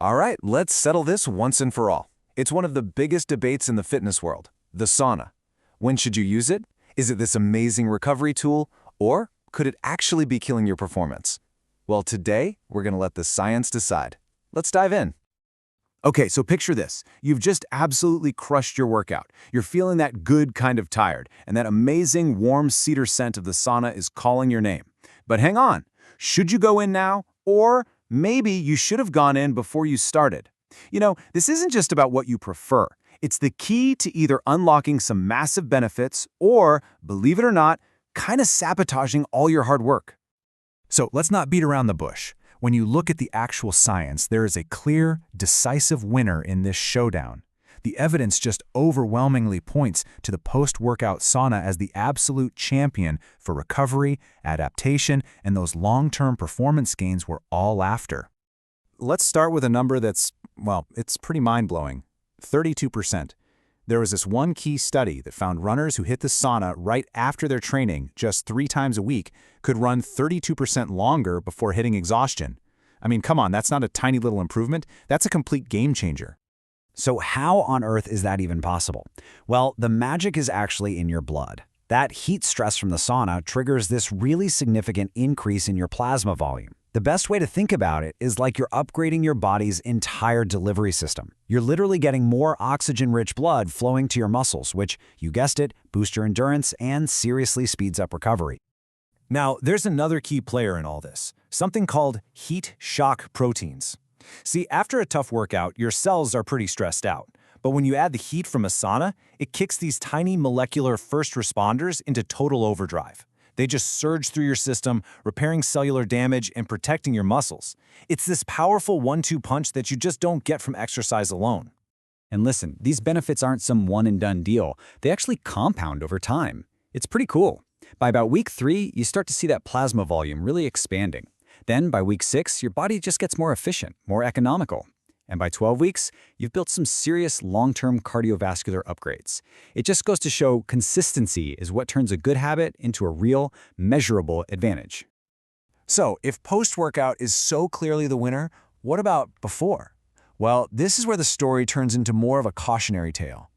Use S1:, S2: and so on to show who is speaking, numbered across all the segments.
S1: All right, let's settle this once and for all. It's one of the biggest debates in the fitness world, the sauna. When should you use it? Is it this amazing recovery tool, or could it actually be killing your performance? Well, today, we're going to let the science decide. Let's dive in. Okay, so picture this. You've just absolutely crushed your workout. You're feeling that good kind of tired, and that amazing warm cedar scent of the sauna is calling your name. But hang on. Should you go in now? Or maybe you should have gone in before you started. You know, this isn't just about what you prefer. It's the key to either unlocking some massive benefits or, believe it or not, kind of sabotaging all your hard work.
S2: So let's not beat around the bush. When you look at the actual science, there is a clear, decisive winner in this showdown. The evidence just overwhelmingly points to the post-workout sauna as the absolute champion for recovery, adaptation, and those long-term performance gains we're all after. Let's start with a number that's, well, it's pretty mind-blowing. 32%. There was this one key study that found runners who hit the sauna right after their training just 3 times a week could run 32% longer before hitting exhaustion. I mean, come on, that's not a tiny little improvement. That's a complete game changer.
S3: So how on earth is that even possible? Well, the magic is actually in your blood. That heat stress from the sauna triggers this really significant increase in your plasma volume. The best way to think about it is like you're upgrading your body's entire delivery system. You're literally getting more oxygen-rich blood flowing to your muscles, which, you guessed it, boosts your endurance and seriously speeds up recovery.
S2: Now, there's another key player in all this, something called heat shock proteins. See, after a tough workout, your cells are pretty stressed out. But when you add the heat from a sauna, it kicks these tiny molecular first responders into total overdrive. They just surge through your system, repairing cellular damage and protecting your muscles. It's this powerful 1-2 punch that you just don't get from exercise alone.
S3: And listen, these benefits aren't some one-and-done deal. They actually compound over time. It's pretty cool. By about week 3, you start to see that plasma volume really expanding. Then by week 6, your body just gets more efficient, more economical. And by 12 weeks, you've built some serious long-term cardiovascular upgrades. It just goes to show consistency is what turns a good habit into a real, measurable advantage.
S2: So, if post-workout is so clearly the winner, what about before? Well, this is where the story turns into more of a cautionary tale.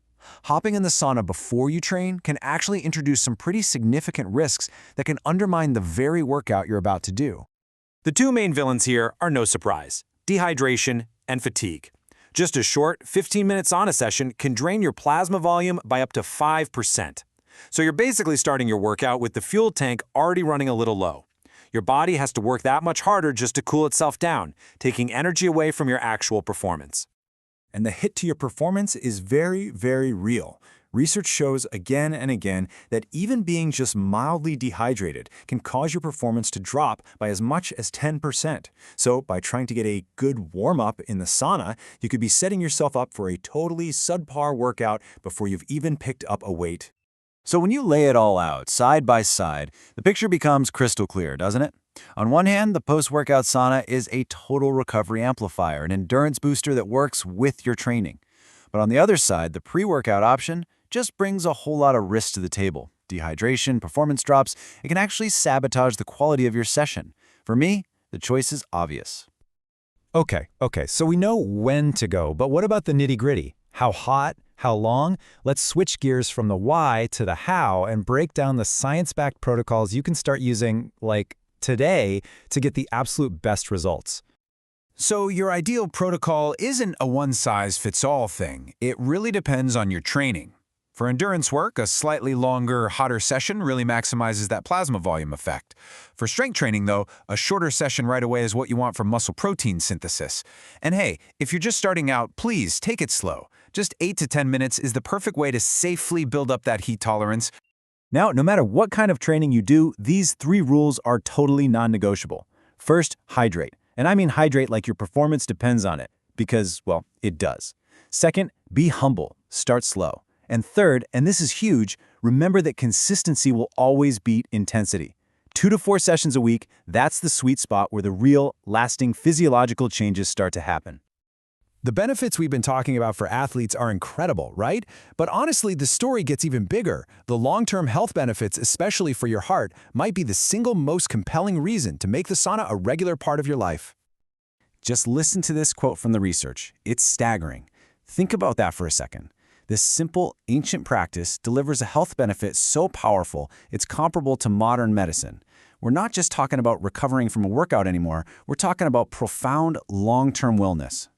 S2: Hopping in the sauna before you train can actually introduce some pretty significant risks that can undermine the very workout you're about to do. The two main villains here are no surprise: dehydration and fatigue. Just a short 15-minute sauna session can drain your plasma volume by up to 5%. So you're basically starting your workout with the fuel tank already running a little low. Your body has to work that much harder just to cool itself down, taking energy away from your actual performance. And the hit to your performance is very, very real. Research shows again and again that even being just mildly dehydrated can cause your performance to drop by as much as 10%. So by trying to get a good warm-up in the sauna, you could be setting yourself up for a totally subpar workout before you've even picked up a weight.
S1: So when you lay it all out, side by side, the picture becomes crystal clear, doesn't it? On one hand, the post-workout sauna is a total recovery amplifier, an endurance booster that works with your training. But on the other side, the pre-workout option just brings a whole lot of risk to the table. Dehydration, performance drops, it can actually sabotage the quality of your session. For me, the choice is obvious.
S2: Okay, so we know when to go, but what about the nitty-gritty? How hot? How long? Let's switch gears from the why to the how and break down the science-backed protocols you can start using, like today, to get the absolute best results. So your ideal protocol isn't a one-size-fits-all thing. It really depends on your training. For endurance work, a slightly longer, hotter session really maximizes that plasma volume effect. For strength training, though, a shorter session right away is what you want for muscle protein synthesis. And hey, if you're just starting out, please take it slow. Just 8 to 10 minutes is the perfect way to safely build up that heat tolerance.
S1: Now, no matter what kind of training you do, these 3 rules are totally non-negotiable. First, hydrate. And I mean hydrate like your performance depends on it, because, well, it does. Second, be humble. Start slow. And third, and this is huge, remember that consistency will always beat intensity. 2 to 4 sessions a week, that's the sweet spot where the real, lasting physiological changes start to happen.
S2: The benefits we've been talking about for athletes are incredible, right? But honestly, the story gets even bigger. The long-term health benefits, especially for your heart, might be the single most compelling reason to make the sauna a regular part of your life. Just listen to this quote from the research. It's staggering. Think about that for a second. This simple, ancient practice delivers a health benefit so powerful, it's comparable to modern medicine. We're not just talking about recovering from a workout anymore, we're talking about profound, long-term wellness.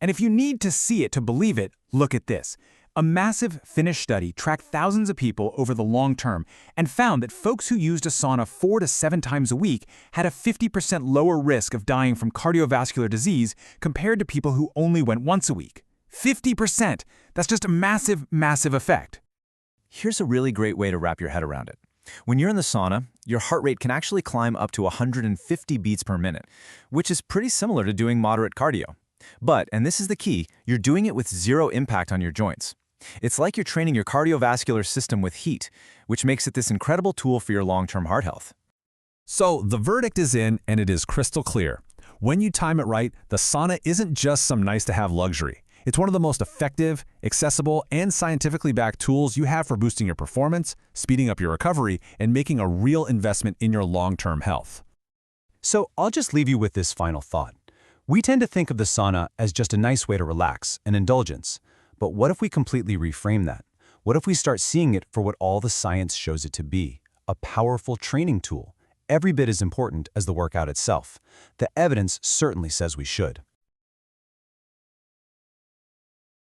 S4: And if you need to see it to believe it, look at this. A massive Finnish study tracked thousands of people over the long term and found that folks who used a sauna 4 to 7 times a week had a 50% lower risk of dying from cardiovascular disease compared to people who only went once a week. 50%! That's just a massive, massive effect.
S2: Here's a really great way to wrap your head around it. When you're in the sauna, your heart rate can actually climb up to 150 beats per minute, which is pretty similar to doing moderate cardio. But, and this is the key, you're doing it with zero impact on your joints. It's like you're training your cardiovascular system with heat, which makes it this incredible tool for your long-term heart health.
S5: So the verdict is in, and it is crystal clear. When you time it right, the sauna isn't just some nice-to-have luxury. It's one of the most effective, accessible, and scientifically backed tools you have for boosting your performance, speeding up your recovery, and making a real investment in your long-term health.
S3: So I'll just leave you with this final thought. We tend to think of the sauna as just a nice way to relax, an indulgence. But what if we completely reframe that? What if we start seeing it for what all the science shows it to be? A powerful training tool, every bit as important as the workout itself. The evidence certainly says we should.